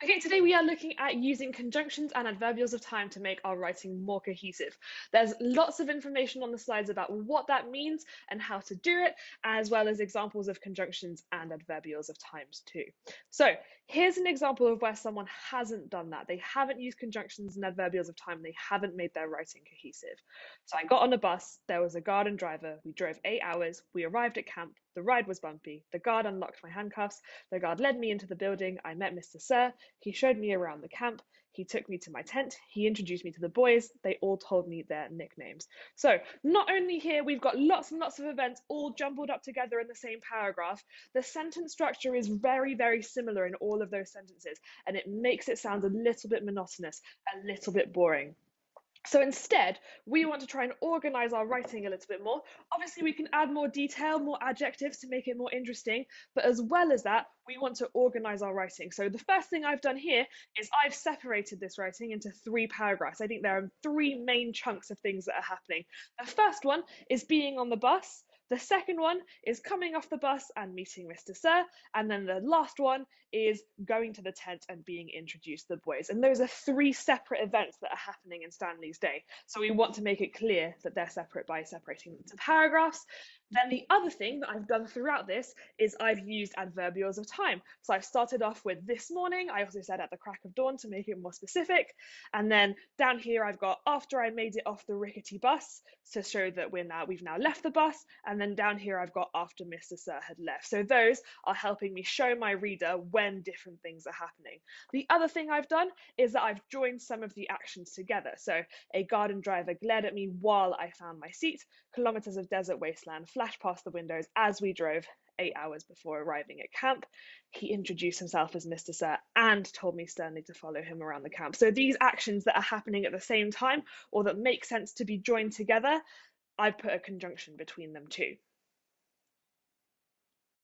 Okay, today we are looking at using conjunctions and adverbials of time to make our writing more cohesive. There's lots of information on the slides about what that means and how to do it, as well as examples of conjunctions and adverbials of times too. So here's an example of where someone hasn't done that. They haven't used conjunctions and adverbials of time. They haven't made their writing cohesive. So I got on a bus, there was a guard and driver. We drove 8 hours. We arrived at camp. The ride was bumpy. The guard unlocked my handcuffs. The guard led me into the building. I met Mr. Sir. He showed me around the camp. He took me to my tent. He introduced me to the boys. They all told me their nicknames. So, not only here, we've got lots and lots of events all jumbled up together in the same paragraph. The sentence structure is very, very similar in all of those sentences, and it makes it sound a little bit monotonous, a little bit boring. So instead, we want to try and organize our writing a little bit more. Obviously, we can add more detail, more adjectives to make it more interesting, but as well as that, we want to organize our writing. So the first thing I've done here is I've separated this writing into 3 paragraphs. I think there are 3 main chunks of things that are happening. The first one is being on the bus. The second one is coming off the bus and meeting Mr. Sir. And then the last one is going to the tent and being introduced to the boys. And those are 3 separate events that are happening in Stanley's day. So we want to make it clear that they're separate by separating them into paragraphs. Then the other thing that I've done throughout this is I've used adverbials of time. So I've started off with this morning. I also said at the crack of dawn to make it more specific. And then down here I've got after I made it off the rickety bus to show that we've now left the bus. And then down here I've got after Mr. Sir had left. So those are helping me show my reader when different things are happening. The other thing I've done is that I've joined some of the actions together. So a garden driver glared at me while I found my seat. Kilometers of desert wasteland flashed past the windows as we drove 8 hours before arriving at camp. He introduced himself as Mr. Sir and told me sternly to follow him around the camp. So these actions that are happening at the same time or that make sense to be joined together, I put a conjunction between them too.